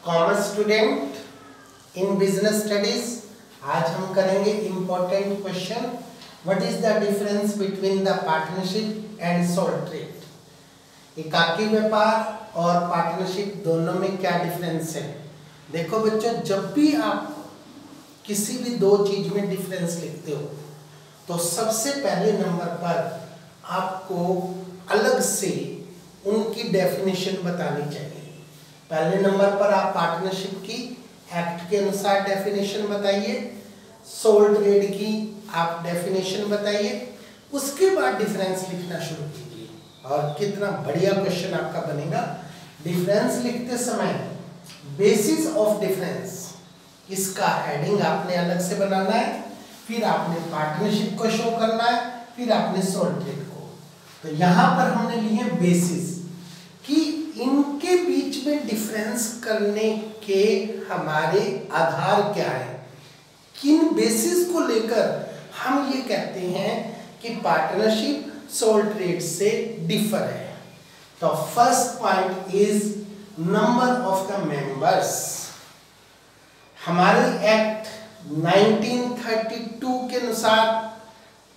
Commerce student in business studies. आज हम करेंगे important question. What is the difference between the partnership and sole trade. एकाकी व्यापार और पार्टनरशिप दोनों में क्या डिफरेंस है। देखो बच्चों, जब भी आप किसी भी दो चीज में डिफरेंस लिखते हो तो सबसे पहले नंबर पर आपको अलग से उनकी डेफिनेशन बतानी चाहिए। पहले नंबर पर आप पार्टनरशिप की एक्ट के अनुसार डेफिनेशन बताइए, सोल ट्रेड की आप डेफिनेशन बताइए, उसके बाद डिफरेंस लिखना शुरू कीजिए और कितना बढ़िया क्वेश्चन आपका बनेगा। डिफरेंस लिखते समय बेसिस ऑफ डिफरेंस, इसका हेडिंग आपने अलग से बनाना है, फिर आपने पार्टनरशिप को शो करना है, फिर आपने सोल ट्रेड को। तो यहाँ पर हमने लिए बेसिस कि इनके बीच में डिफरेंस करने के हमारे आधार क्या है, किन बेसिस को लेकर हम ये कहते हैं कि पार्टनरशिप सोल ट्रेड से डिफर है। तो first point is number of the members. हमारे एक्ट 1932 के अनुसार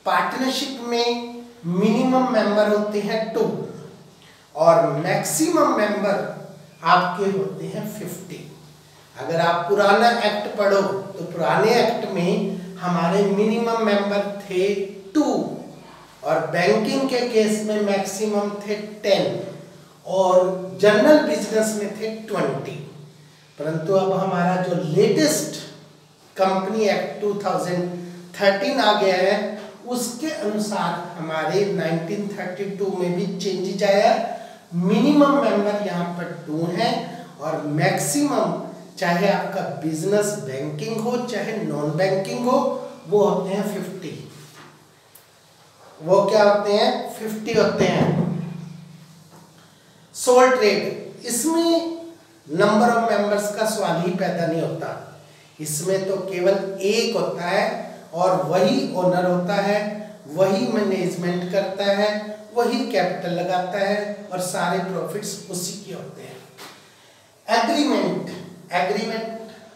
पार्टनरशिप में मिनिमम मेंबर होते हैं 2 और मैक्सिमम मेंबर आपके होते हैं 50। अगर आप पुराना एक्ट पढ़ो तो पुराने एक्ट में हमारे मिनिमम मेंबर थे 2 और बैंकिंग के केस में मैक्सिमम थे 10 और जनरल बिजनेस में थे 20। परंतु अब हमारा जो लेटेस्ट कंपनी एक्ट 2013 आ गया है, उसके अनुसार हमारे 1932 में भी चेंजेस आया। मिनिमम मेंबर यहाँ पर 2 हैं और मैक्सिमम, चाहे आपका बिजनेस बैंकिंग हो चाहे नॉन बैंकिंग हो, वो होते हैं 50। वो क्या होते हैं? 50 होते हैं। सोल ट्रेड, इसमें नंबर ऑफ मेंबर्स का सवाल ही पैदा नहीं होता। इसमें तो केवल एक होता है और वही ओनर होता है, वही मैनेजमेंट करता है, वही कैपिटल लगाता है और सारे प्रॉफिट्स उसी के होते हैं। एग्रीमेंट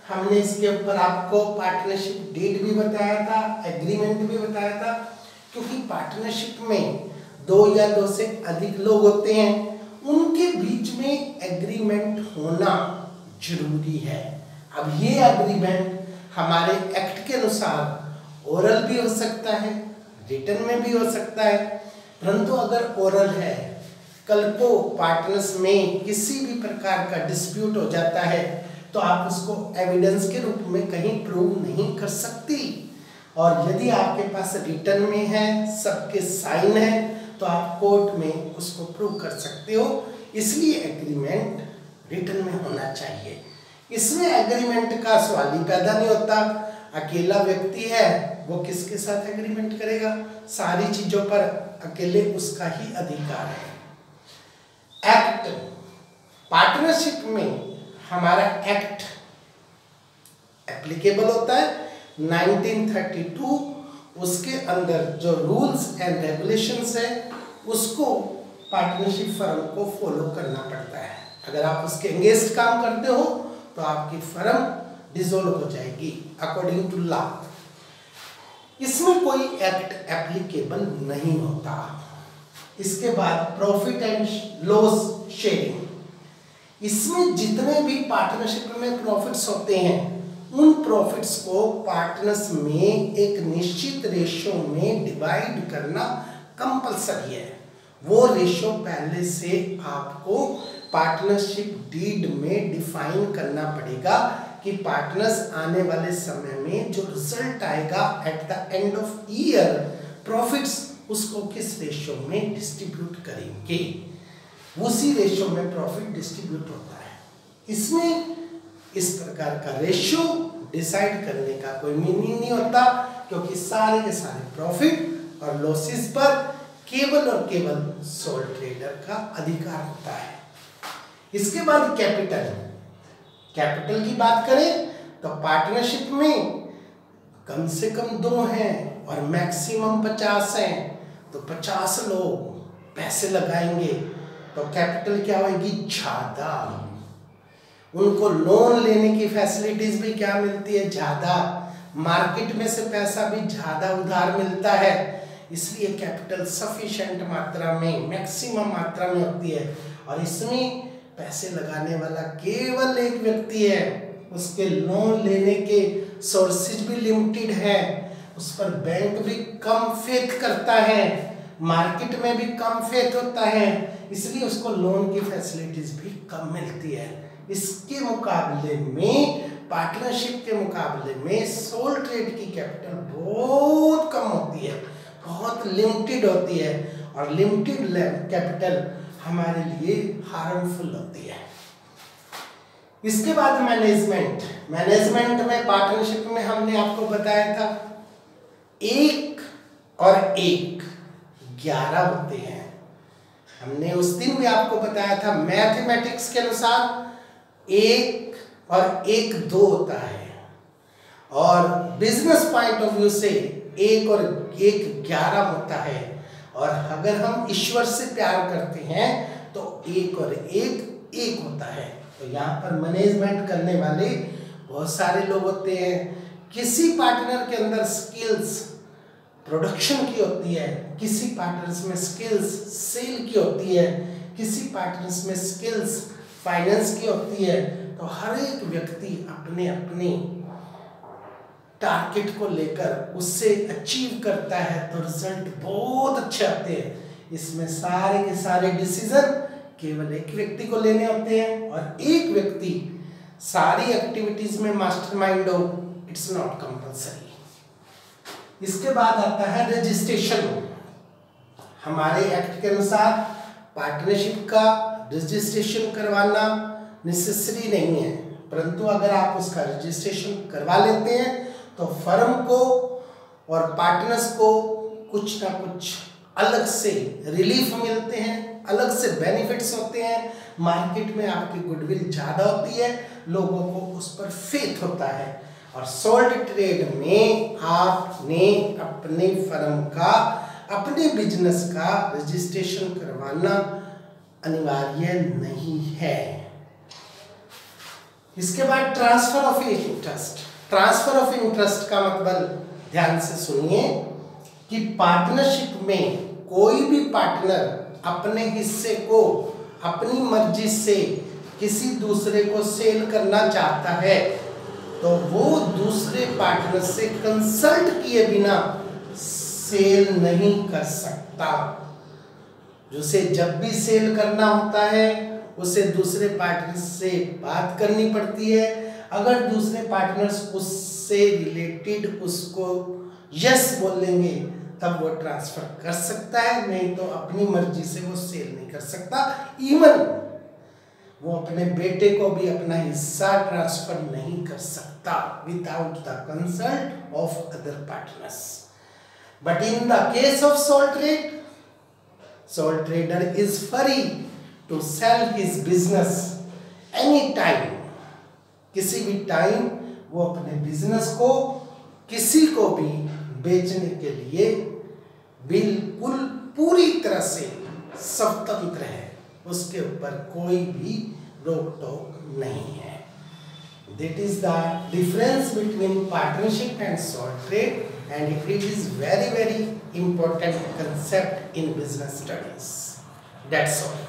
हमने इसके ऊपर आपको पार्टनरशिप डीड भी बताया था, एग्रीमेंट भी बताया था, क्योंकि पार्टनरशिप में 2 या 2 से अधिक लोग होते हैं, उनके बीच में एग्रीमेंट होना जरूरी है। अब ये एग्रीमेंट हमारे एक्ट के अनुसार ओरल भी हो सकता है, रिटन में भी हो सकता है। परंतु अगर ओरल है, कल को पार्टनर्स में किसी भी प्रकार का डिस्प्यूट हो जाता है तो आप उसको एविडेंस के रूप में कहीं प्रूव नहीं कर सकती। और यदि आपके पास रिटन में है, सबके साइन है, तो आप कोर्ट में उसको प्रूव कर सकते हो। इसलिए एग्रीमेंट रिटन में होना चाहिए। इसमें एग्रीमेंट का सवाल ही पैदा नहीं होता। अकेला व्यक्ति है, वो किसके साथ एग्रीमेंट करेगा? सारी चीजों पर अकेले उसका ही अधिकार है। एक्ट, पार्टनरशिप में हमारा एक्ट एप्लीकेबल होता है 1932। उसके अंदर जो रूल्स एंड रेगुलेशंस है उसको पार्टनरशिप फर्म को फॉलो करना पड़ता है। अगर आप उसके अगेंस्ट काम करते हो तो आपकी फर्म डिसॉल्व हो जाएगी अकॉर्डिंग टू लॉ। इसमें कोई एक्ट एप्लीकेबल नहीं होता। इसके बाद प्रॉफिट एंड लॉस शेयरिंग, इसमें जितने भी पार्टनरशिप में प्रॉफिट्स होते हैं उन प्रॉफिट्स को पार्टनर्स में एक निश्चित रेशियो में डिवाइड करना कंपलसरी है। वो रेशियो पहले से आपको पार्टनरशिप डीड में डिफाइन करना पड़ेगा कि पार्टनर्स आने वाले समय में जो रिजल्ट आएगा at the end of year profits, उसको किस रेशियो में डिस्ट्रीब्यूट करेंगे। उसी रेशियो में प्रॉफिट डिस्ट्रीब्यूट होता है। इसमें इस प्रकार का रेशियो डिसाइड करने का कोई मीनिंग नहीं होता, क्योंकि सारे के सारे प्रॉफिट और लॉसेस पर केवल और केवल सोल ट्रेडर का अधिकार होता है। इसके बाद कैपिटल की बात करें तो पार्टनरशिप में कम से कम 2 हैं और मैक्सिमम 50 हैं, तो 50 लोग पैसे लगाएंगे तो कैपिटल क्या होगी? ज्यादा। उनको लोन लेने की फैसिलिटीज भी क्या मिलती है, ज़्यादा, मार्केट में से पैसा भी ज़्यादा उधार मिलता है, इसलिए कैपिटल सफिशिएंट मात्रा में, मैक्सिमम मात्रा में होती है। और इसमें पैसे लगाने वाला केवल एक व्यक्ति है, उसके लोन लेने के सोर्सेज भी लिमिटेड है, उस पर बैंक भी कम फेथ करता है, मार्केट में भी कम फेथ होता है, इसलिए उसको लोन की फैसिलिटीज भी कम मिलती है। इसके मुकाबले में, पार्टनरशिप के मुकाबले में सोल ट्रेड की कैपिटल बहुत कम होती है, बहुत लिमिटेड होती है, और लिमिटेड कैपिटल हमारे लिए हार्मफुल होती है। इसके बाद मैनेजमेंट। मैनेजमेंट में, पार्टनरशिप में हमने आपको बताया था 1 और 1 11 होते हैं। हमने उस दिन भी आपको बताया था मैथमेटिक्स के अनुसार 1 और 1 2 होता है, और बिजनेस पॉइंट ऑफ व्यू से 1 और 1 11 होता है। और अगर हम ईश्वर से प्यार करते हैं तो 1 और 1 1 होता है। तो यहाँ पर मैनेजमेंट करने वाले बहुत सारे लोग होते हैं। किसी पार्टनर के अंदर स्किल्स प्रोडक्शन की होती है, किसी पार्टनर्स में स्किल्स सेल की होती है, किसी पार्टनर्स में स्किल्स फाइनेंस की होती है। तो हर एक व्यक्ति अपने अपने टारगेट को लेकर उससे अचीव करता है तो रिजल्ट बहुत अच्छे आते हैं। इसमें सारे के सारे डिसीजन केवल एक व्यक्ति को लेने होते हैं, और एक व्यक्ति सारी एक्टिविटीज में मास्टरमाइंड हो, इट्स नॉट कंपल्सरी। इसके बाद आता है रजिस्ट्रेशन। हमारे एक्ट के अनुसार पार्टनरशिप का रजिस्ट्रेशन करवाना नेसेसरी नहीं है, परंतु अगर आप उसका रजिस्ट्रेशन करवा लेते हैं तो फर्म को और पार्टनर्स को कुछ ना कुछ अलग से रिलीफ मिलते हैं, अलग से बेनिफिट्स होते हैं, मार्केट में आपकी गुडविल ज़्यादा होती है, लोगों को उस पर फेथ होता है। और सोल्ड ट्रेड में आपने अपने फर्म का, अपने बिजनेस का रजिस्ट्रेशन करवाना अनिवार्य नहीं है। इसके बाद transfer of interest. Transfer of interest का मतलब ध्यान से सुनिए कि पार्टनरशिप में कोई भी पार्टनर अपने हिस्से को अपनी मर्जी से किसी दूसरे को सेल करना चाहता है तो वो दूसरे पार्टनर से कंसल्ट किए बिना सेल नहीं कर सकता। उसे जब भी सेल करना होता है उसे दूसरे पार्टनर से बात करनी पड़ती है। अगर दूसरे पार्टनर्स उससे रिलेटेड उसको यस बोलेंगे तब वो ट्रांसफर कर सकता है, नहीं तो अपनी मर्जी से वो सेल नहीं कर सकता। इवन वो अपने बेटे को भी अपना हिस्सा ट्रांसफर नहीं कर सकता without the consult of other partners. But in the case of sole trade, sole trader is free to sell his business any time. किसी भी टाइम वो अपने बिजनेस को किसी को भी बेचने के लिए बिल्कुल पूरी तरह से स्वतंत्र है, उसके ऊपर कोई भी रोक टोक नहीं है। That is the difference between partnership and sole trade, and it is very important concept in business studies. That's all.